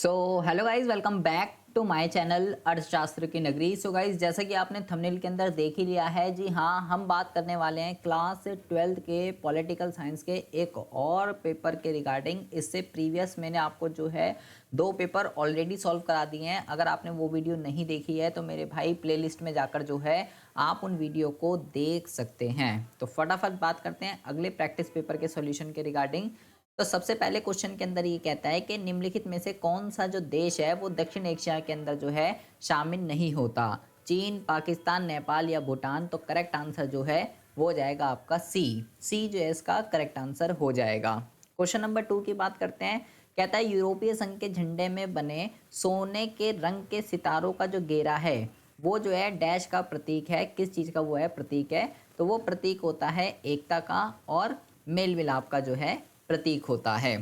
So hello guys, welcome back to my channel अर्थशास्त्र की नगरी। सो गाइज, जैसा कि आपने थंबनेल के अंदर देख ही लिया है, जी हाँ, हम बात करने वाले हैं क्लास 12th के पॉलिटिकल साइंस के एक और पेपर के रिगार्डिंग। इससे प्रीवियस मैंने आपको जो है 2 पेपर ऑलरेडी सॉल्व करा दिए हैं। अगर आपने वो वीडियो नहीं देखी है तो मेरे भाई प्लेलिस्ट में जाकर जो है आप उन वीडियो को देख सकते हैं। तो फटाफट बात करते हैं अगले प्रैक्टिस पेपर के सॉल्यूशन के रिगार्डिंग। तो सबसे पहले क्वेश्चन के अंदर ये कहता है कि निम्नलिखित में से कौन सा जो देश है वो दक्षिण एशिया के अंदर जो है शामिल नहीं होता। चीन, पाकिस्तान, नेपाल या भूटान। तो करेक्ट आंसर जो है वो हो जाएगा आपका सी जो है इसका करेक्ट आंसर हो जाएगा। क्वेश्चन नंबर 2 की बात करते हैं। कहता है यूरोपीय संघ के झंडे में बने सोने के रंग के सितारों का जो घेरा है वो जो है डैश का प्रतीक है। किस चीज़ का वो है प्रतीक है? तो वो प्रतीक होता है एकता का और मेल मिलाप का जो है प्रतीक होता है।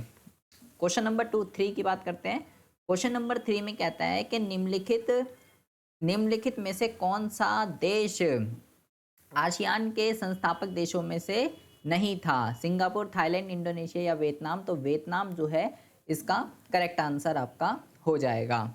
क्वेश्चन नंबर 3 की बात करते हैं। क्वेश्चन नंबर 3 में कहता है कि निम्नलिखित में से कौन सा देश आसियान के संस्थापक देशों में से नहीं था। सिंगापुर, थाईलैंड, इंडोनेशिया या वियतनाम। तो वियतनाम जो है इसका करेक्ट आंसर आपका हो जाएगा।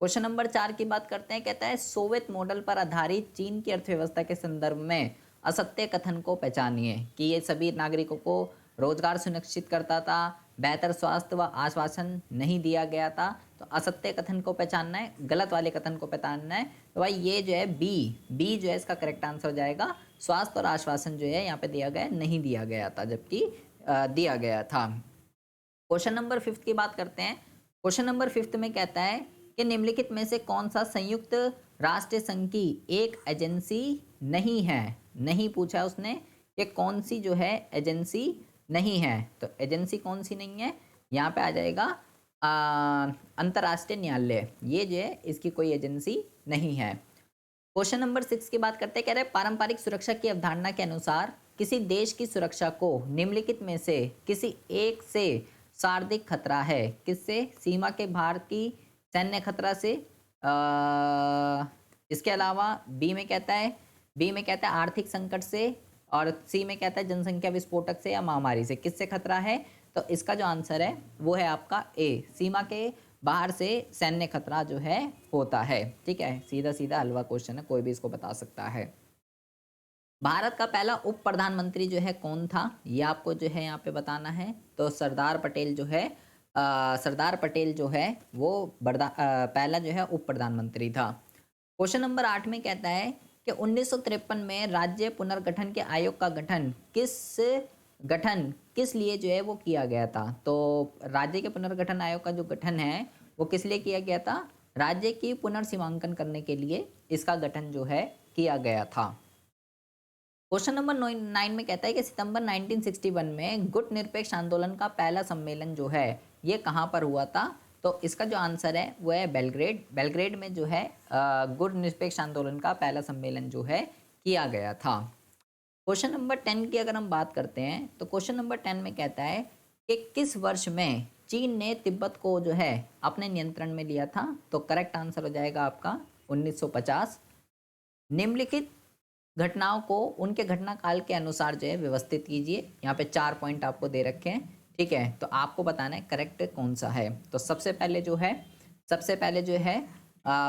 क्वेश्चन नंबर 4 की बात करते हैं। कहता है सोवियत मॉडल पर आधारित चीन की अर्थव्यवस्था के संदर्भ में असत्य कथन को पहचानिए कि ये सभी नागरिकों को रोजगार सुनिश्चित करता था, बेहतर स्वास्थ्य व आश्वासन नहीं दिया गया था। तो असत्य कथन को पहचानना है, गलत वाले कथन को पहचानना है। तो भाई ये जो है बी जो है इसका करेक्ट आंसर हो जाएगा। स्वास्थ्य और आश्वासन जो है यहाँ पे दिया गया नहीं दिया गया था, जबकि दिया गया था। क्वेश्चन नंबर 5 की बात करते हैं। क्वेश्चन नंबर 5 में कहता है कि निम्नलिखित में से कौन सा संयुक्त राष्ट्र संघ की एक एजेंसी नहीं है। नहीं पूछा उसने कि कौन सी जो है एजेंसी नहीं है। तो एजेंसी कौन सी नहीं है? यहाँ पे आ जाएगा अंतर्राष्ट्रीय न्यायालय। ये जो है इसकी कोई एजेंसी नहीं है। क्वेश्चन नंबर 6 की बात करते हैं। कह रहे हैं पारंपरिक सुरक्षा की अवधारणा के अनुसार किसी देश की सुरक्षा को निम्नलिखित में से किसी एक से सार्वत्रिक खतरा है। किससे? सीमा के बाहर की सैन्य खतरा से। इसके अलावा बी में कहता है आर्थिक संकट से, और सी में कहता है जनसंख्या विस्फोटक से या महामारी से। किससे खतरा है? तो इसका जो आंसर है वो है आपका ए, सीमा के बाहर से सैन्य खतरा जो है होता है। ठीक है, सीधा सीधा हलवा क्वेश्चन है, कोई भी इसको बता सकता है। भारत का पहला उप प्रधानमंत्री जो है कौन था, ये आपको जो है यहाँ पे बताना है। तो सरदार पटेल जो है वो पहला जो है उप प्रधानमंत्री था। क्वेश्चन नंबर 8 में कहता है कि 1953 में राज्य पुनर्गठन के आयोग का गठन किस लिए जो है वो किया गया था। तो राज्य के पुनर्गठन आयोग का जो गठन है वो किस लिए किया गया था? राज्य की पुनर्सीमांकन करने के लिए इसका गठन जो है किया गया था। क्वेश्चन नंबर 9 में कहता है कि सितंबर 1961 में गुट निरपेक्ष आंदोलन का पहला सम्मेलन जो है ये कहाँ पर हुआ था। तो इसका जो आंसर है वो है बेलग्रेड में जो है गुट निरपेक्ष आंदोलन का पहला सम्मेलन जो है किया गया था। क्वेश्चन नंबर 10 की अगर हम बात करते हैं तो क्वेश्चन नंबर 10 में कहता है कि किस वर्ष में चीन ने तिब्बत को जो है अपने नियंत्रण में लिया था। तो करेक्ट आंसर हो जाएगा आपका 1950। निम्नलिखित घटनाओं को उनके घटना काल के अनुसार जो है व्यवस्थित कीजिए। यहाँ पे 4 पॉइंट आपको दे रखे हैं। ठीक है, तो आपको बताना है करेक्ट कौन सा है। तो सबसे पहले जो है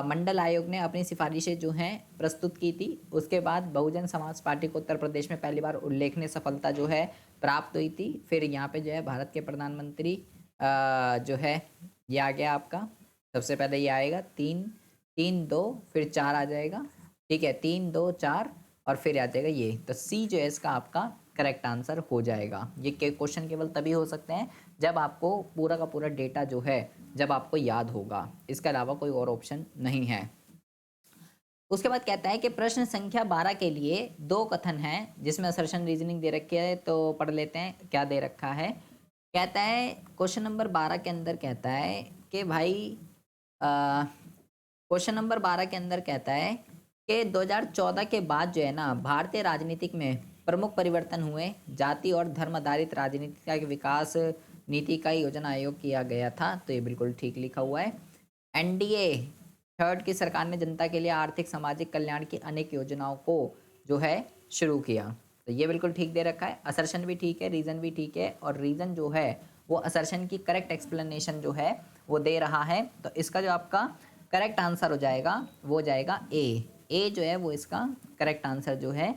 मंडल आयोग ने अपनी सिफारिशें जो हैं प्रस्तुत की थी। उसके बाद बहुजन समाज पार्टी को उत्तर प्रदेश में पहली बार उल्लेखनीय सफलता जो है प्राप्त हुई थी। फिर यहाँ पे जो है भारत के प्रधानमंत्री जो है ये आ गया आपका। सबसे पहले ये आएगा 3-2, फिर 4 आ जाएगा। ठीक है, 3-2-4 और फिर आ जाएगा ये। तो सी जो है इसका आपका करेक्ट आंसर हो जाएगा। ये क्वेश्चन केवल तभी हो सकते हैं जब आपको पूरा का पूरा डेटा जो है जब आपको याद होगा। इसके अलावा कोई और ऑप्शन नहीं है। उसके बाद कहता है कि प्रश्न संख्या 12 के लिए 2 कथन हैं जिसमें असर्शन रीजनिंग दे रखी है। तो पढ़ लेते हैं क्या दे रखा है। कहता है क्वेश्चन नंबर 12 के अंदर कहता है कि भाई क्वेश्चन नंबर 12 के अंदर कहता है कि 2014 के बाद जो है ना भारतीय राजनीतिक में प्रमुख परिवर्तन हुए। जाति और धर्म आधारित राजनीति का विकास नीति का योजना आयोग किया गया था। तो ये बिल्कुल ठीक लिखा हुआ है। एनडीए थर्ड की सरकार ने जनता के लिए आर्थिक सामाजिक कल्याण की अनेक योजनाओं को जो है शुरू किया। तो ये बिल्कुल ठीक दे रखा है। असर्शन भी ठीक है, रीज़न भी ठीक है, और रीज़न जो है वो असर्शन की करेक्ट एक्सप्लेनेशन जो है वो दे रहा है। तो इसका जो आपका करेक्ट आंसर हो जाएगा वो हो जाएगा ए जो है वो इसका करेक्ट आंसर जो है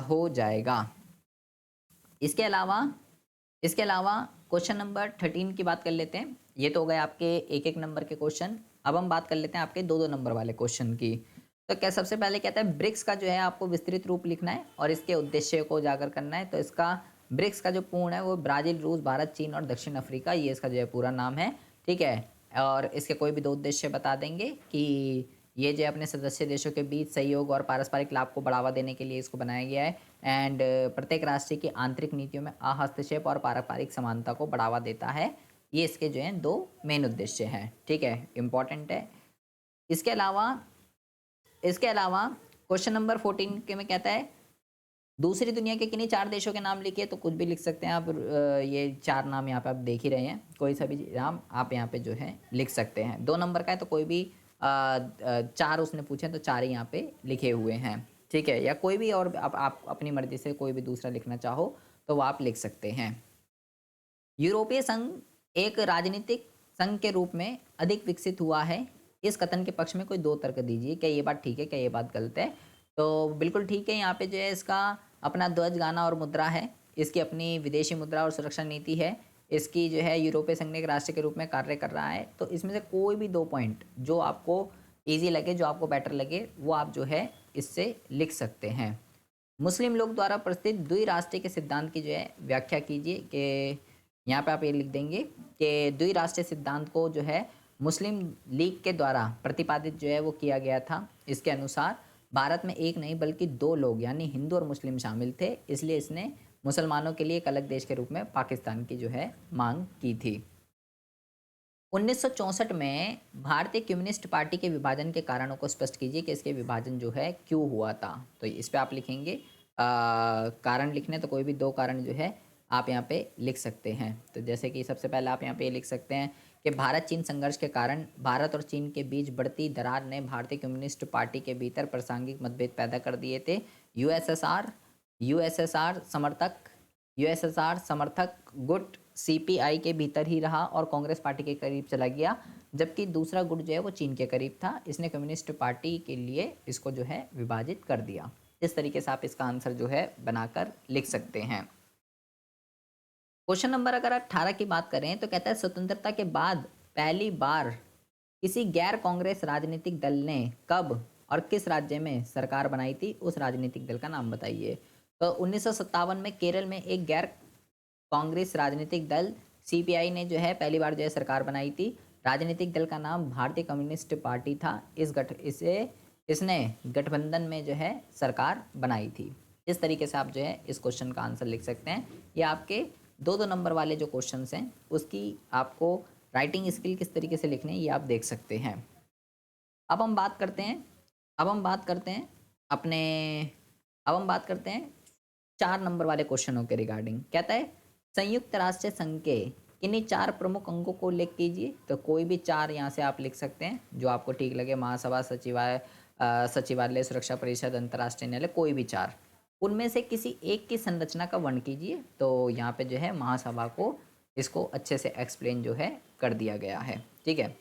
हो जाएगा। इसके अलावा क्वेश्चन नंबर 13 की बात कर लेते हैं। ये तो हो गए आपके एक एक नंबर के क्वेश्चन। अब हम बात कर लेते हैं आपके दो दो नंबर वाले क्वेश्चन की। तो क्या सबसे पहले कहता है ब्रिक्स का जो है आपको विस्तृत रूप लिखना है और इसके उद्देश्य को उजागर करना है। तो इसका ब्रिक्स का जो पूर्ण है वो ब्राज़ील, रूस, भारत, चीन और दक्षिण अफ्रीका, ये इसका जो है पूरा नाम है। ठीक है, और इसके कोई भी दो उद्देश्य बता देंगे कि ये जो है अपने सदस्य देशों के बीच सहयोग और पारस्परिक लाभ को बढ़ावा देने के लिए इसको बनाया गया है। एंड प्रत्येक राष्ट्र की आंतरिक नीतियों में हस्तक्षेप और पारंपरिक समानता को बढ़ावा देता है। ये इसके जो हैं दो मेन उद्देश्य हैं। ठीक है, इम्पॉर्टेंट है। इसके अलावा क्वेश्चन नंबर 14 के में कहता है दूसरी दुनिया के किन्हीं 4 देशों के नाम लिखिए। तो कुछ भी लिख सकते हैं आप। ये 4 नाम यहाँ पे आप देख ही रहे हैं, कोई सा भी नाम आप यहाँ पे जो है लिख सकते हैं। 2 नंबर का है तो कोई भी 4 उसने पूछे तो 4 ही यहाँ पे लिखे हुए हैं। ठीक है, या कोई भी और आप अपनी मर्जी से कोई भी दूसरा लिखना चाहो तो वो आप लिख सकते हैं। यूरोपीय संघ एक राजनीतिक संघ के रूप में अधिक विकसित हुआ है। इस कथन के पक्ष में कोई 2 तर्क दीजिए। क्या ये बात ठीक है, क्या ये बात गलत है? तो बिल्कुल ठीक है। यहाँ पे जो है इसका अपना ध्वज, गाना और मुद्रा है। इसकी अपनी विदेशी मुद्रा और सुरक्षा नीति है। इसकी जो है यूरोपीय संघ एक राष्ट्र के रूप में कार्य कर रहा है। तो इसमें से कोई भी 2 पॉइंट जो आपको ईजी लगे, जो आपको बेटर लगे, वो आप जो है इससे लिख सकते हैं। मुस्लिम लोग द्वारा प्रस्तुत द्विराष्ट्रीय के सिद्धांत की जो है व्याख्या कीजिए। कि यहाँ पे आप ये लिख देंगे कि द्विराष्ट्रीय सिद्धांत को जो है मुस्लिम लीग के द्वारा प्रतिपादित जो है वो किया गया था। इसके अनुसार भारत में एक नहीं बल्कि 2 लोग यानी हिंदू और मुस्लिम शामिल थे, इसलिए इसने मुसलमानों के लिए एक अलग देश के रूप में पाकिस्तान की जो है मांग की थी। 1964 में भारतीय कम्युनिस्ट पार्टी के विभाजन के कारणों को स्पष्ट कीजिए कि इसके विभाजन जो है क्यों हुआ था। तो इस पे आप लिखेंगे कारण लिखने, तो कोई भी 2 कारण जो है आप यहाँ पे लिख सकते हैं। तो जैसे कि सबसे पहले आप यहाँ पे लिख सकते हैं कि भारत चीन संघर्ष के कारण भारत और चीन के बीच बढ़ती दरार ने भारतीय कम्युनिस्ट पार्टी के भीतर प्रासंगिक मतभेद पैदा कर दिए थे। यूएसएसआर समर्थक गुट सीपीआई के भीतर ही रहा और कांग्रेस पार्टी के करीब चला गया, जबकि दूसरा गुट जो है वो चीन के करीब था। इसने कम्युनिस्ट पार्टी के लिए इसको जो है विभाजित कर दिया। इस तरीके से आप इसका आंसर जो है बनाकर लिख सकते हैं। क्वेश्चन नंबर अगर 18 की बात करें तो कहता है स्वतंत्रता के बाद पहली बार किसी गैर कांग्रेस राजनीतिक दल ने कब और किस राज्य में सरकार बनाई थी, उस राजनीतिक दल का नाम बताइए। तो 1957 में केरल में एक गैर कांग्रेस राजनीतिक दल सीपीआई ने जो है पहली बार जो है सरकार बनाई थी। राजनीतिक दल का नाम भारतीय कम्युनिस्ट पार्टी था। इसने गठबंधन में जो है सरकार बनाई थी। इस तरीके से आप जो है इस क्वेश्चन का आंसर लिख सकते हैं। ये आपके 2 नंबर वाले जो क्वेश्चंस हैं उसकी आपको राइटिंग स्किल किस तरीके से लिखने ये आप देख सकते हैं। अब हम बात करते हैं अपने 4 नंबर वाले क्वेश्चनों के रिगार्डिंग। कहता है संयुक्त राष्ट्र संघ के किन्हीं 4 प्रमुख अंगों को उल्लेख कीजिए। तो कोई भी 4 यहाँ से आप लिख सकते हैं जो आपको ठीक लगे। महासभा, सचिवालय, सुरक्षा परिषद, अंतर्राष्ट्रीय न्यायालय, कोई भी 4। उनमें से किसी एक की संरचना का वर्णन कीजिए। तो यहाँ पे जो है महासभा को इसको अच्छे से एक्सप्लेन जो है कर दिया गया है। ठीक है,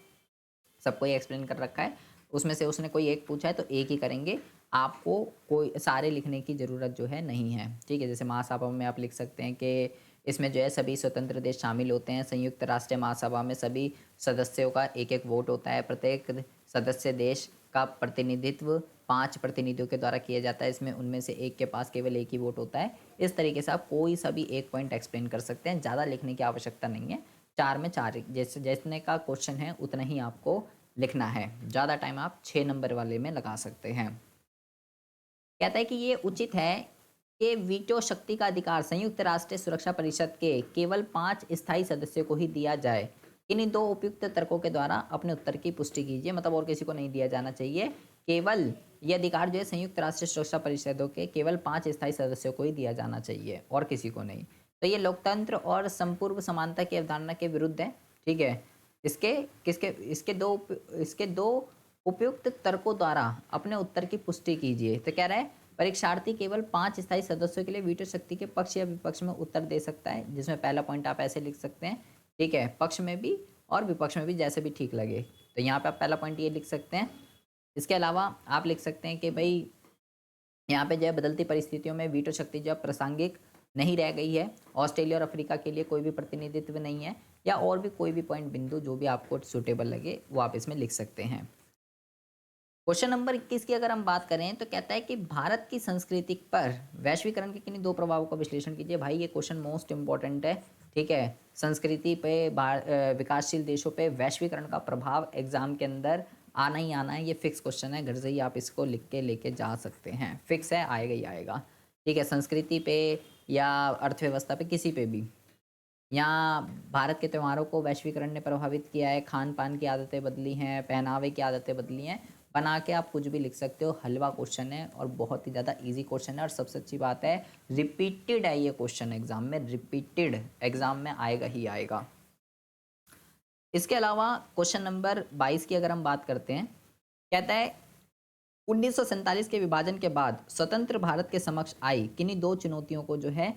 सबको ही एक्सप्लेन कर रखा है। उसमें से उसने कोई एक पूछा है तो एक ही करेंगे, आपको कोई सारे लिखने की ज़रूरत जो है नहीं है। ठीक है, जैसे महासभा में आप लिख सकते हैं कि इसमें जो है सभी स्वतंत्र देश शामिल होते हैं। संयुक्त राष्ट्र महासभा में सभी सदस्यों का एक एक वोट होता है। प्रत्येक सदस्य देश का प्रतिनिधित्व 5 प्रतिनिधियों के द्वारा किया जाता है। इसमें उनमें से एक के पास केवल एक ही वोट होता है। इस तरीके से आप कोई सा भी एक पॉइंट एक्सप्लेन कर सकते हैं। ज़्यादा लिखने की आवश्यकता नहीं है। 4 में 4 जितने का क्वेश्चन है उतना ही आपको लिखना है। ज़्यादा टाइम आप 6 नंबर वाले में लगा सकते हैं। कहता है कि ये उचित है कि वीटो शक्ति का अधिकार संयुक्त राष्ट्र सुरक्षा परिषद के केवल 5 स्थायी सदस्यों को ही दिया जाए। इन्हीं 2 उपयुक्त तर्कों के द्वारा अपने उत्तर की पुष्टि कीजिए। मतलब और किसी को नहीं दिया जाना चाहिए, केवल ये अधिकार जो है संयुक्त राष्ट्र सुरक्षा परिषदों के केवल 5 स्थायी सदस्यों को ही दिया जाना चाहिए और किसी को नहीं। तो ये लोकतंत्र और संपूर्ण समानता की अवधारणा के विरुद्ध है। ठीक है, इसके दो उपयुक्त तर्कों द्वारा अपने उत्तर की पुष्टि कीजिए। तो कह रहा है परीक्षार्थी केवल 5 स्थायी सदस्यों के लिए वीटो शक्ति के पक्ष या विपक्ष में उत्तर दे सकता है। जिसमें पहला पॉइंट आप ऐसे लिख सकते हैं ठीक है, पक्ष में भी और विपक्ष में भी, जैसे भी ठीक लगे। तो यहाँ पे आप पहला पॉइंट ये लिख सकते हैं। इसके अलावा आप लिख सकते हैं कि भाई यहाँ पे जो है बदलती परिस्थितियों में वीटो शक्ति जो है प्रासंगिक नहीं रह गई है। ऑस्ट्रेलिया और अफ्रीका के लिए कोई भी प्रतिनिधित्व नहीं है, या और भी कोई भी पॉइंट बिंदु जो भी आपको सूटेबल लगे वो आप इसमें लिख सकते हैं। क्वेश्चन नंबर 21 की अगर हम बात करें तो कहता है कि भारत की संस्कृति पर वैश्वीकरण के किन्हीं दो प्रभावों का विश्लेषण कीजिए। भाई ये क्वेश्चन मोस्ट इंपॉर्टेंट है, ठीक है। संस्कृति पे विकासशील देशों पे वैश्वीकरण का प्रभाव एग्जाम के अंदर आना ही आना है। ये फिक्स क्वेश्चन है, घर से ही आप इसको लिख के लेके जा सकते हैं, फिक्स है, आएगा ही आएगा, ठीक है। संस्कृति पे या अर्थव्यवस्था पे, किसी पे भी। यहाँ भारत के त्योहारों को वैश्वीकरण ने प्रभावित किया है, खान पान की आदतें बदली हैं, पहनावे की आदतें बदली हैं, बना के आप कुछ भी लिख सकते हो। हलवा क्वेश्चन है और बहुत ही ज़्यादा इजी क्वेश्चन है, और सबसे अच्छी बात है रिपीटेड है ये क्वेश्चन एग्जाम में, रिपीटेड एग्जाम में आएगा ही आएगा। इसके अलावा क्वेश्चन नंबर 22 की अगर हम बात करते हैं, कहता है 1947 के विभाजन के बाद स्वतंत्र भारत के समक्ष आई किन्हीं दो चुनौतियों को जो है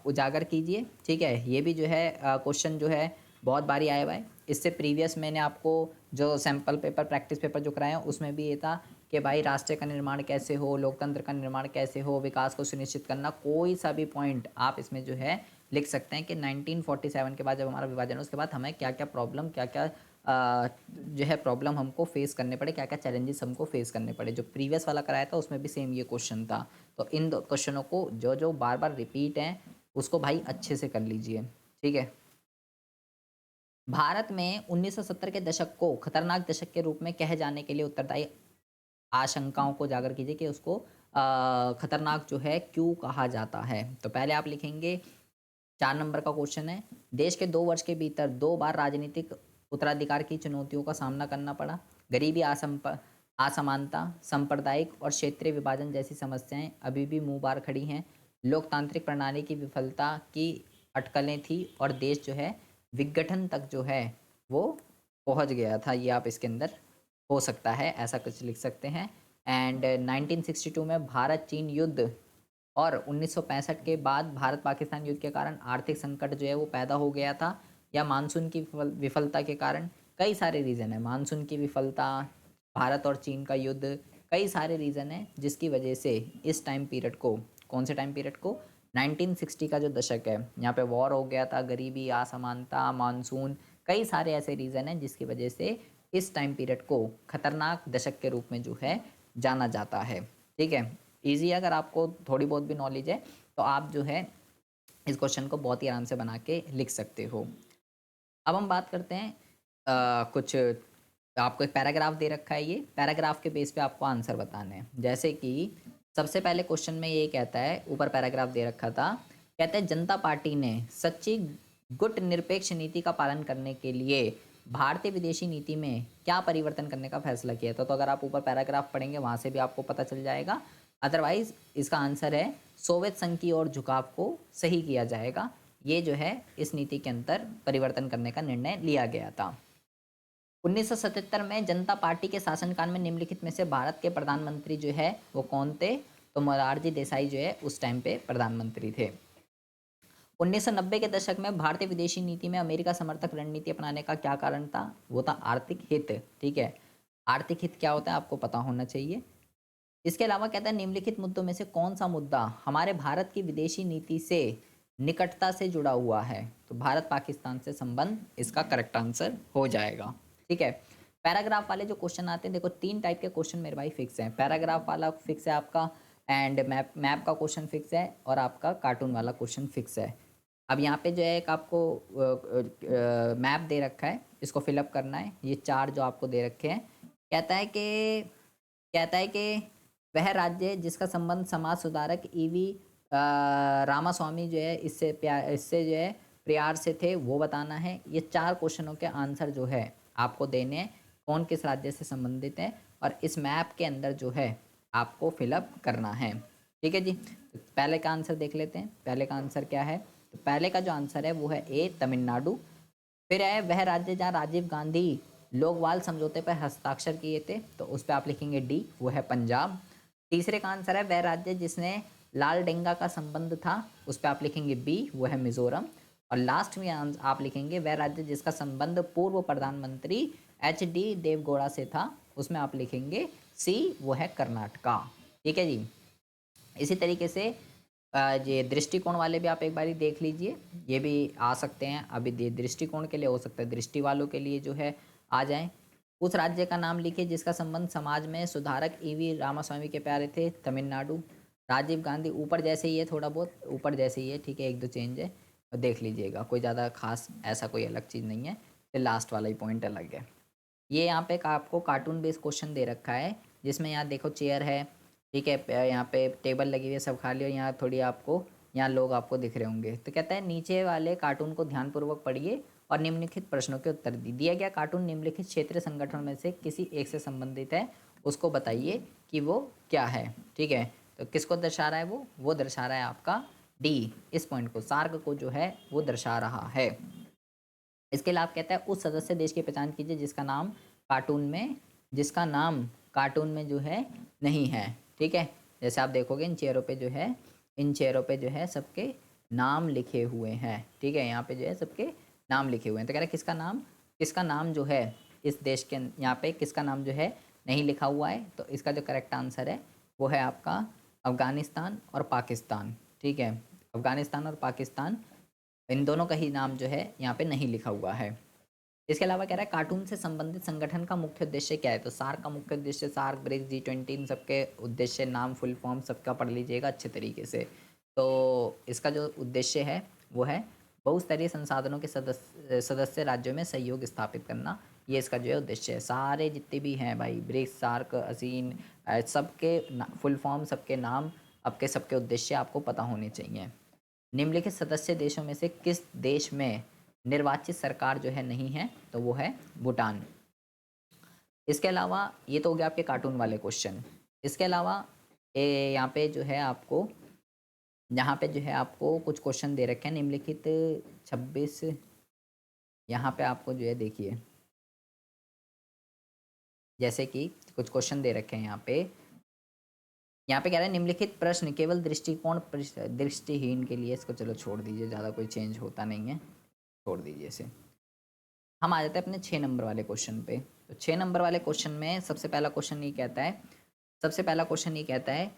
उजागर कीजिए, ठीक है। ये भी जो है क्वेश्चन जो है बहुत बारी आया हुआ है। इससे प्रीवियस मैंने आपको जो सैम्पल पेपर, प्रैक्टिस पेपर जो कराया उसमें भी ये था कि भाई राष्ट्र का निर्माण कैसे हो, लोकतंत्र का निर्माण कैसे हो, विकास को सुनिश्चित करना, कोई सा भी पॉइंट आप इसमें जो है लिख सकते हैं कि 1947 के बाद जब हमारा विभाजन, उसके बाद हमें क्या क्या प्रॉब्लम, क्या क्या जो है प्रॉब्लम हमको फेस करने पड़े, क्या क्या चैलेंजेस हमको फेस करने पड़े। जो प्रीवियस वाला कराया था उसमें भी सेम ये क्वेश्चन था। तो इन दो क्वेश्चनों को जो जो बार बार रिपीट हैं उसको भाई अच्छे से कर लीजिए, ठीक है। भारत में 1970 के दशक को खतरनाक दशक के रूप में कहे जाने के लिए उत्तरदायी आशंकाओं को उजागर कीजिए कि उसको खतरनाक जो है क्यों कहा जाता है। तो पहले आप लिखेंगे, 4 नंबर का क्वेश्चन है, देश के 2 वर्ष के भीतर 2 बार राजनीतिक उत्तराधिकार की चुनौतियों का सामना करना पड़ा। गरीबी, असमानता, सांप्रदायिक और क्षेत्रीय विभाजन जैसी समस्याएं अभी भी मुंह बार खड़ी हैं। लोकतांत्रिक प्रणाली की विफलता की अटकलें थी और देश जो है विघटन तक जो है वो पहुंच गया था। ये आप इसके अंदर हो सकता है, ऐसा कुछ लिख सकते हैं। एंड 1962 में भारत चीन युद्ध और 1965 के बाद भारत पाकिस्तान युद्ध के कारण आर्थिक संकट जो है वो पैदा हो गया था, या मानसून की विफलता के कारण। कई सारे रीज़न है, मानसून की विफलता, भारत और चीन का युद्ध, कई सारे रीज़न है जिसकी वजह से इस टाइम पीरियड को, कौन से टाइम पीरियड को, 1960 का जो दशक है, यहाँ पे वॉर हो गया था, गरीबी, असमानता, मानसून, कई सारे ऐसे रीज़न हैं जिसकी वजह से इस टाइम पीरियड को खतरनाक दशक के रूप में जो है जाना जाता है, ठीक है। ईजी, अगर आपको थोड़ी बहुत भी नॉलेज है तो आप जो है इस क्वेश्चन को बहुत ही आराम से बना के लिख सकते हो। अब हम बात करते हैं कुछ, आपको एक पैराग्राफ दे रखा है, ये पैराग्राफ के बेस पे आपको आंसर बताने हैं। जैसे कि सबसे पहले क्वेश्चन में ये कहता है, ऊपर पैराग्राफ दे रखा था, कहता है जनता पार्टी ने सच्ची गुट निरपेक्ष नीति का पालन करने के लिए भारतीय विदेशी नीति में क्या परिवर्तन करने का फैसला किया था। तो अगर आप ऊपर पैराग्राफ पढ़ेंगे वहाँ से भी आपको पता चल जाएगा। अदरवाइज इसका आंसर है सोवियत संघ की ओर झुकाव को सही किया जाएगा। ये जो है इस नीति के अंतर परिवर्तन करने का निर्णय लिया गया था। 1977 में जनता पार्टी के शासनकाल में निम्नलिखित में से भारत के प्रधानमंत्री जो है वो कौन थे। तो मोरारजी देसाई जो है उस टाइम पे प्रधानमंत्री थे। 1990 के दशक में भारतीय विदेशी नीति में अमेरिका समर्थक रणनीति अपनाने का क्या कारण था। वो था आर्थिक हित, ठीक है। आर्थिक हित क्या होता है आपको पता होना चाहिए। इसके अलावा कहता है निम्नलिखित मुद्दों में से कौन सा मुद्दा हमारे भारत की विदेशी नीति से निकटता से जुड़ा हुआ है। तो भारत पाकिस्तान से संबंध इसका करेक्ट आंसर हो जाएगा, ठीक है। पैराग्राफ वाले जो क्वेश्चन आते हैं, देखो 3 टाइप के क्वेश्चन मेरे भाई फिक्स हैं। पैराग्राफ वाला फिक्स है आपका, एंड मैप का क्वेश्चन फिक्स है, और आपका कार्टून वाला क्वेश्चन फिक्स है। अब यहाँ पे जो है एक आपको मैप दे रखा है, इसको फिलअप करना है। ये 4 जो आपको दे रखे हैं, कहता है कि वह राज्य जिसका संबंध समाज सुधारक ईवी रामास्वामी जो है इससे जो है प्यार से थे वो बताना है। ये 4 क्वेश्चनों के आंसर जो है आपको देने हैं, कौन किस राज्य से संबंधित है, और इस मैप के अंदर जो है आपको फिलअप करना है, ठीक है जी। तो पहले का आंसर देख लेते हैं। पहले का आंसर क्या है। तो पहले का जो आंसर है वो है ए, तमिलनाडु। फिर है वह राज्य जहाँ राजीव गांधी लोकवाल समझौते पर हस्ताक्षर किए थे, तो उस पर आप लिखेंगे डी, वो है पंजाब। तीसरे का आंसर है वह राज्य जिसने लाल डेंगा का संबंध था, उस पर आप लिखेंगे बी, वो है मिजोरम। और लास्ट में आप लिखेंगे वह राज्य जिसका संबंध पूर्व प्रधानमंत्री HD देवगौड़ा से था, उसमें आप लिखेंगे सी, वो है कर्नाटका। ठीक है जी। इसी तरीके से ये दृष्टिकोण वाले भी आप एक बारी देख लीजिए, ये भी आ सकते हैं। अभी दृष्टिकोण के लिए हो सकता है, दृष्टि वालों के लिए जो है आ जाएं। उस राज्य का नाम लिखिए जिसका संबंध समाज में सुधारक EV रामास्वामी के प्यारे थे, तमिलनाडु। राजीव गांधी, ऊपर जैसे ही है, थोड़ा बहुत ऊपर जैसे ही है, ठीक है, एक दो चेंज है, और देख लीजिएगा, कोई ज़्यादा खास ऐसा कोई अलग चीज़ नहीं है। फिर लास्ट वाला ही पॉइंट अलग है। ये यहाँ पे आपको कार्टून बेस्ड क्वेश्चन दे रखा है, जिसमें यहाँ देखो चेयर है, ठीक है, यहाँ पे टेबल लगी हुई है सब खाली, और यहाँ थोड़ी आपको, यहाँ लोग आपको दिख रहे होंगे। तो कहता है नीचे वाले कार्टून को ध्यानपूर्वक पढ़िए और निम्नलिखित प्रश्नों के उत्तर दिया गया कार्टून निम्नलिखित क्षेत्रीय संगठन में से किसी एक से संबंधित है, उसको बताइए कि वो क्या है। ठीक है, तो किसको दर्शा रहा है वो दर्शा रहा है आपका डी, इस पॉइंट को, सार्क को जो है वो दर्शा रहा है। इसके अलावा कहता है उस सदस्य देश की पहचान कीजिए जिसका नाम कार्टून में जो है नहीं है। ठीक है, जैसे आप देखोगे इन चेयरों पे जो है सबके नाम लिखे हुए हैं। ठीक है, यहाँ पे जो है सबके नाम लिखे हुए हैं। तो कह रहा है किसका नाम जो है इस देश के, यहाँ पे किसका नाम जो है नहीं लिखा हुआ है। तो इसका जो करेक्ट आंसर है वो है आपका अफ़गानिस्तान और पाकिस्तान। ठीक है, अफ़गानिस्तान और पाकिस्तान, इन दोनों का ही नाम जो है यहाँ पे नहीं लिखा हुआ है। इसके अलावा कह रहा है कार्टून से संबंधित संगठन का मुख्य उद्देश्य क्या है। तो सार्क का मुख्य उद्देश्य, सार्क, ब्रिक्स, G20, इन सबके उद्देश्य, नाम, फुल फॉर्म सबका पढ़ लीजिएगा अच्छे तरीके से। तो इसका जो उद्देश्य है वो है बहुस्तरीय संसाधनों के सदस्य राज्यों में सहयोग स्थापित करना। ये इसका जो है उद्देश्य है। सारे जितने भी हैं भाई, ब्रिक्स, सार्क, ASEAN, सबके फुल फॉर्म, सबके नाम, आपके सबके उद्देश्य आपको पता होने चाहिए। निम्नलिखित सदस्य देशों में से किस देश में निर्वाचित सरकार जो है नहीं है। तो वो है भूटान। इसके अलावा ये तो हो गया आपके कार्टून वाले क्वेश्चन। इसके अलावा यहाँ पे जो है आपको, यहाँ पे जो है आपको कुछ क्वेश्चन दे रखे हैं निम्नलिखित 26, यहाँ पे आपको जो है देखिए, जैसे कि कुछ क्वेश्चन दे रखे हैं यहाँ पे कह रहा है निम्नलिखित प्रश्न केवल दृष्टिहीन के लिए, इसको चलो छोड़ दीजिए, ज़्यादा कोई चेंज होता नहीं है, छोड़ दीजिए इसे। हम आ जाते हैं अपने 6 नंबर वाले क्वेश्चन पे। तो 6 नंबर वाले क्वेश्चन में सबसे पहला क्वेश्चन ये कहता है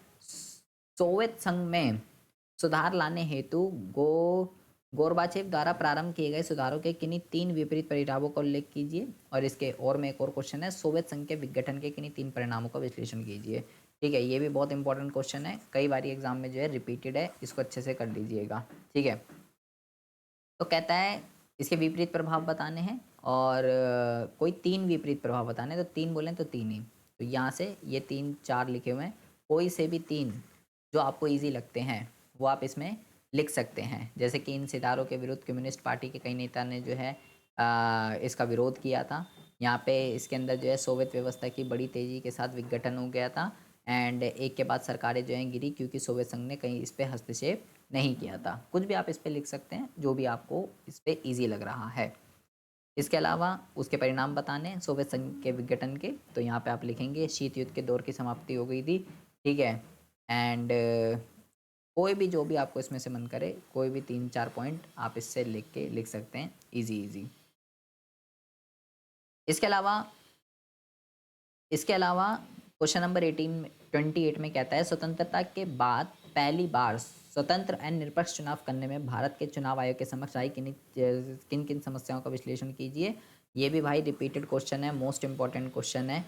सोवियत संघ में सुधार लाने हेतु गोरबाचेव द्वारा प्रारंभ किए गए सुधारों के किन्हीं 3 विपरीत परिणामों का उल्लेख कीजिए। और इसके और में एक और क्वेश्चन है, सोवियत संघ के विघटन के किन्हीं 3 परिणामों का विश्लेषण कीजिए। ठीक है, ये भी बहुत इंपॉर्टेंट क्वेश्चन है, कई बार एग्जाम में जो है रिपीटेड है, इसको अच्छे से कर लीजिएगा। ठीक है, तो कहता है इसके विपरीत प्रभाव बताने हैं, और कोई 3 विपरीत प्रभाव बताने हैं। तो 3 बोलें तो 3 ही, तो यहाँ से ये 3 4 लिखे हुए हैं, कोई से भी 3 जो आपको इजी लगते हैं वो आप इसमें लिख सकते हैं। जैसे कि इन सितारों के विरुद्ध कम्युनिस्ट पार्टी के कई नेता ने जो है इसका विरोध किया था। यहाँ पे इसके अंदर जो है सोवियत व्यवस्था की बड़ी तेज़ी के साथ विघटन हो गया था, एंड एक के बाद सरकारें जो हैं गिरी क्योंकि सोवियत संघ ने कहीं इस पर हस्तक्षेप नहीं किया था। कुछ भी आप इस पर लिख सकते हैं, जो भी आपको इस पर ईजी लग रहा है। इसके अलावा उसके परिणाम बताने सोवियत संघ के विघटन के, तो यहाँ पे आप लिखेंगे शीत युद्ध के दौर की समाप्ति हो गई थी। ठीक है, एंड कोई भी जो भी आपको इसमें से मन करे, कोई भी 3 4 पॉइंट आप इससे लिख सकते हैं, इजी इजी। इसके अलावा क्वेश्चन नंबर 28 में कहता है स्वतंत्रता के बाद पहली बार स्वतंत्र एवं निष्पक्ष चुनाव करने में भारत के चुनाव आयोग के समक्ष आई किन किन समस्याओं का विश्लेषण कीजिए। ये भी भाई रिपीटेड क्वेश्चन है, मोस्ट इंपॉर्टेंट क्वेश्चन है।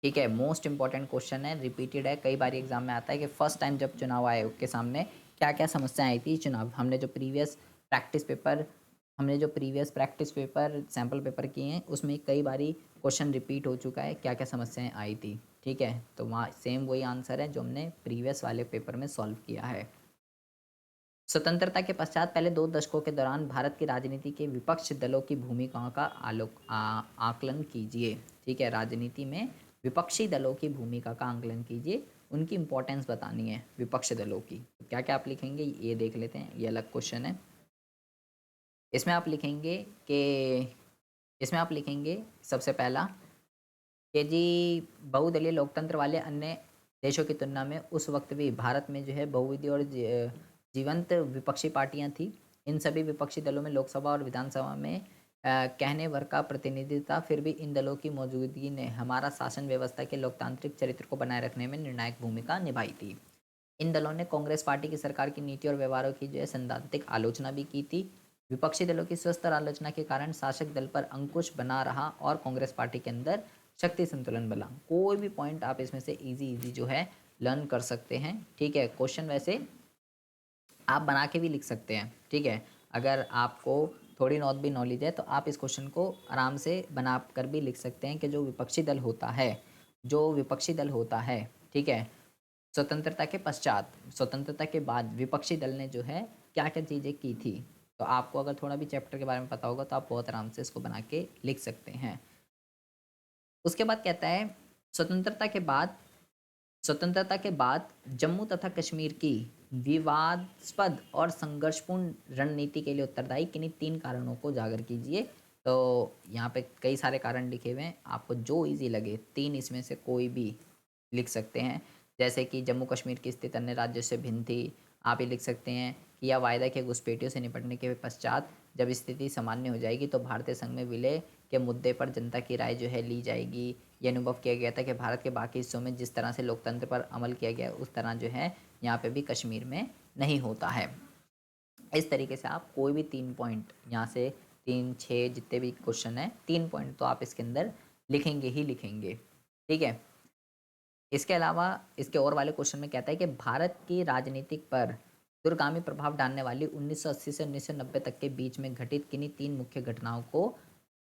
ठीक है, मोस्ट इंपॉर्टेंट क्वेश्चन है, रिपीटेड है, कई बार एग्जाम में आता है कि फर्स्ट टाइम जब चुनाव आयोग के सामने क्या क्या समस्याएं आई थी चुनाव, हमने जो previous practice paper sample paper किए हैं उसमें कई बारी क्वेश्चन रिपीट हो चुका है, क्या क्या समस्याएं आई थी। ठीक है, तो वहाँ सेम वही आंसर है जो हमने प्रीवियस वाले पेपर में सॉल्व किया है। स्वतंत्रता के पश्चात पहले 2 दशकों के दौरान भारत की राजनीति के विपक्ष दलों की भूमिकाओं का आकलन कीजिए। ठीक है, राजनीति में विपक्षी दलों की भूमिका का आकलन कीजिए, उनकी इंपॉर्टेंस बतानी है विपक्ष दलों की। तो क्या क्या आप लिखेंगे ये देख लेते हैं, ये अलग क्वेश्चन है। इसमें आप लिखेंगे सबसे पहला कि जी बहुदलीय लोकतंत्र वाले अन्य देशों की तुलना में उस वक्त भी भारत में जो है बहुविधि और जीवंत विपक्षी पार्टियां थी। इन सभी विपक्षी दलों में लोकसभा और विधानसभा में कहने भर का प्रतिनिधित्व था, फिर भी इन दलों की मौजूदगी ने हमारा शासन व्यवस्था के लोकतांत्रिक चरित्र को बनाए रखने में निर्णायक भूमिका निभाई थी। इन दलों ने कांग्रेस पार्टी की सरकार की नीति और व्यवहारों की जो है सैद्धांतिक आलोचना भी की थी। विपक्षी दलों की स्वस्थ आलोचना के कारण शासक दल पर अंकुश बना रहा और कांग्रेस पार्टी के अंदर शक्ति संतुलन बना। कोई भी पॉइंट आप इसमें से इजी इजी जो है लर्न कर सकते हैं। ठीक है, क्वेश्चन वैसे आप बना के भी लिख सकते हैं। ठीक है, अगर आपको थोड़ी बहुत भी नॉलेज है तो आप इस क्वेश्चन को आराम से बना कर भी लिख सकते हैं कि जो विपक्षी दल होता है, जो विपक्षी दल होता है, ठीक है, स्वतंत्रता के पश्चात, स्वतंत्रता के बाद विपक्षी दल ने जो है क्या क्या चीज़ें की थी। तो आपको अगर थोड़ा भी चैप्टर के बारे में पता होगा तो आप बहुत आराम से इसको बना के लिख सकते हैं। उसके बाद कहता है स्वतंत्रता के बाद, स्वतंत्रता के बाद जम्मू तथा कश्मीर की विवादास्पद और संघर्षपूर्ण रणनीति के लिए उत्तरदायी किन्हीं 3 कारणों को उजागर कीजिए। तो यहाँ पे कई सारे कारण लिखे हुए हैं, आपको जो इजी लगे 3 इसमें से कोई भी लिख सकते हैं। जैसे कि जम्मू कश्मीर की स्थिति अन्य राज्यों से भिन्न थी, आप ये लिख सकते हैं कि यह वायदा के घुसपैठियों से निपटने के पश्चात जब स्थिति सामान्य हो जाएगी तो भारतीय संघ में विलय के मुद्दे पर जनता की राय जो है ली जाएगी। ये अनुभव किया गया था कि भारत के बाकी हिस्सों में जिस तरह से लोकतंत्र पर अमल किया गया उस तरह जो है यहाँ पे भी कश्मीर में नहीं होता है। इस तरीके से आप कोई भी 3 पॉइंट यहाँ से 3 6 जितने भी क्वेश्चन है 3 पॉइंट तो आप इसके अंदर लिखेंगे ही लिखेंगे। ठीक है, इसके अलावा इसके और वाले क्वेश्चन में कहता है कि भारत की राजनीतिक पर दूरगामी प्रभाव डालने वाली 1980 से 1990 तक के बीच में घटित किन्हीं 3 मुख्य घटनाओं को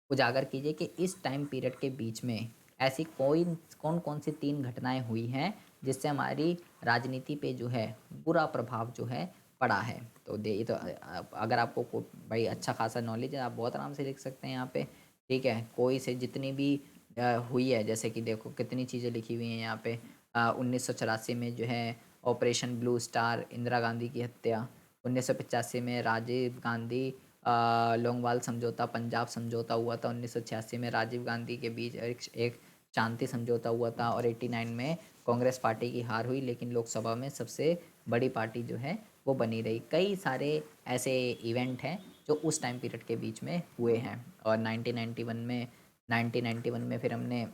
उजागर कीजिए कि इस टाइम पीरियड के बीच में ऐसी कौन कौन सी 3 घटनाएं हुई हैं जिससे हमारी राजनीति पे जो है बुरा प्रभाव जो है पड़ा है। तो दे तो अगर आपको भाई अच्छा खासा नॉलेज है आप बहुत आराम से लिख सकते हैं यहाँ पे। ठीक है, कोई से जितनी भी हुई है, जैसे कि देखो कितनी चीज़ें लिखी हुई हैं यहाँ पे। 1984 में जो है operation blue star, Indira Gandhi की हत्या। 1985 में राजीव गांधी लोंगवाल समझौता, पंजाब समझौता हुआ था। 1986 में राजीव गांधी के बीच एक शांति समझौता हुआ था। और 89 में कांग्रेस पार्टी की हार हुई, लेकिन लोकसभा में सबसे बड़ी पार्टी जो है वो बनी रही। कई सारे ऐसे इवेंट हैं जो उस टाइम पीरियड के बीच में हुए हैं। और 1991 में फिर हमने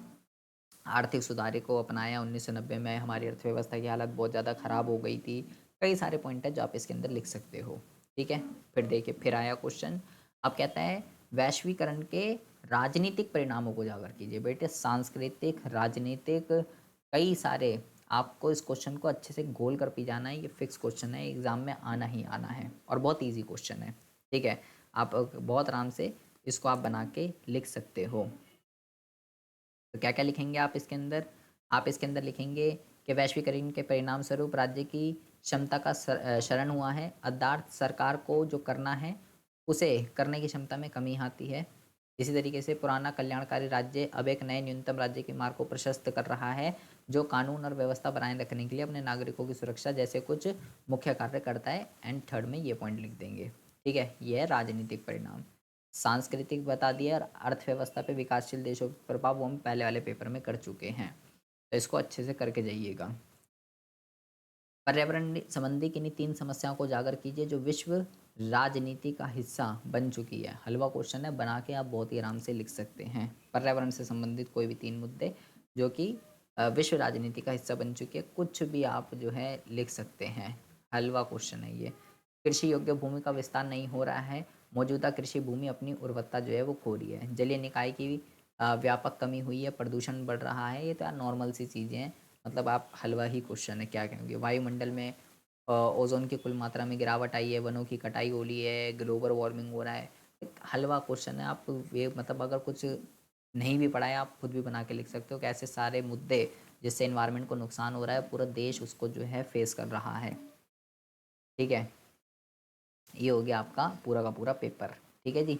आर्थिक सुधार को अपनाया। 1990 में हमारी अर्थव्यवस्था की हालत बहुत ज़्यादा ख़राब हो गई थी। कई सारे पॉइंट है जो आप इसके अंदर लिख सकते हो। ठीक है, फिर देखिए फिर आया क्वेश्चन। अब कहता है वैश्वीकरण के राजनीतिक परिणामों को उजागर कीजिए। बेटे सांस्कृतिक, राजनीतिक, कई सारे, आपको इस क्वेश्चन को अच्छे से गोल कर पी जाना है। ये फिक्स क्वेश्चन है, एग्जाम में आना ही आना है और बहुत ईजी क्वेश्चन है। ठीक है, आप बहुत आराम से इसको आप बना के लिख सकते हो। तो क्या क्या लिखेंगे आप इसके अंदर? आप इसके अंदर लिखेंगे कि वैश्वीकरण के परिणाम स्वरूप राज्य की क्षमता का शरण हुआ है, अर्थात सरकार को जो करना है उसे करने की क्षमता में कमी आती है। इसी तरीके से पुराना कल्याणकारी राज्य अब एक नए न्यूनतम राज्य के मार्ग को प्रशस्त कर रहा है, जो कानून और व्यवस्था बनाए रखने के लिए अपने नागरिकों की सुरक्षा जैसे कुछ मुख्य कार्य करता है। एंड थर्ड में ये पॉइंट लिख देंगे। ठीक है, ये है राजनीतिक परिणाम। सांस्कृतिक बता दिया और अर्थव्यवस्था पे विकासशील देशों के प्रभाव वो हम पहले वाले पेपर में कर चुके हैं, तो इसको अच्छे से करके जाइएगा। पर्यावरण संबंधी किन्हीं 3 समस्याओं को उजागर कीजिए जो विश्व राजनीति का हिस्सा बन चुकी है। हलवा क्वेश्चन है, बना के आप बहुत ही आराम से लिख सकते हैं। पर्यावरण से संबंधित कोई भी 3 मुद्दे जो कि विश्व राजनीति का हिस्सा बन चुकी है, कुछ भी आप जो है लिख सकते हैं। हलवा क्वेश्चन है ये। कृषि योग्य भूमि का विस्तार नहीं हो रहा है, मौजूदा कृषि भूमि अपनी उर्वरता जो है वो खो रही है। जलीय निकाय की व्यापक कमी हुई है, प्रदूषण बढ़ रहा है। ये तो यार नॉर्मल सी चीज़ें हैं, मतलब आप हलवा ही क्वेश्चन है, क्या कहेंगे। वायुमंडल में ओजोन की कुल मात्रा में गिरावट आई है, वनों की कटाई हो रही है, ग्लोबल वार्मिंग हो रहा है। एक हलवा क्वेश्चन है, आप ये मतलब अगर कुछ नहीं भी पढ़ा है आप खुद भी बना के लिख सकते हो कि ऐसे सारे मुद्दे जिससे इन्वायरमेंट को नुकसान हो रहा है, पूरा देश उसको जो है फेस कर रहा है। ठीक है, ये हो गया आपका पूरा का पूरा पेपर। ठीक है जी,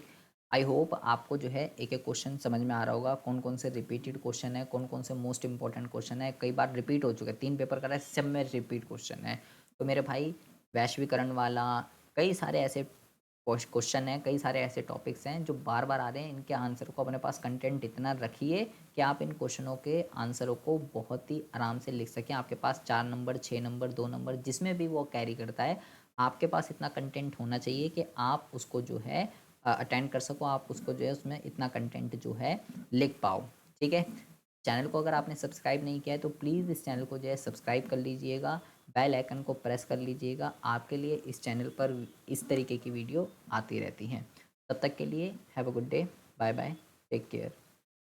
आई होप आपको जो है एक एक क्वेश्चन समझ में आ रहा होगा, कौन कौन से रिपीटेड क्वेश्चन है, कौन कौन से मोस्ट इंपॉर्टेंट क्वेश्चन है। कई बार रिपीट हो चुके हैं, 3 पेपर का है, सब में रिपीट क्वेश्चन है। तो मेरे भाई वैश्वीकरण वाला, कई सारे ऐसे क्वेश्चन हैं, कई सारे ऐसे टॉपिक्स हैं जो बार बार आ रहे हैं। इनके आंसर को अपने पास कंटेंट इतना रखिए कि आप इन क्वेश्चनों के आंसरों को बहुत ही आराम से लिख सकें। आपके पास 4 नंबर, 6 नंबर, 2 नंबर जिसमें भी वो कैरी करता है, आपके पास इतना कंटेंट होना चाहिए कि आप उसको जो है अटेंड कर सको, आप उसको जो है उसमें इतना कंटेंट जो है लिख पाओ। ठीक है, चैनल को अगर आपने सब्सक्राइब नहीं किया है तो प्लीज़ इस चैनल को जो है सब्सक्राइब कर लीजिएगा, बेल आइकन को प्रेस कर लीजिएगा। आपके लिए इस चैनल पर इस तरीके की वीडियो आती रहती हैं। तब तक के लिए have a good day, bye bye, take care.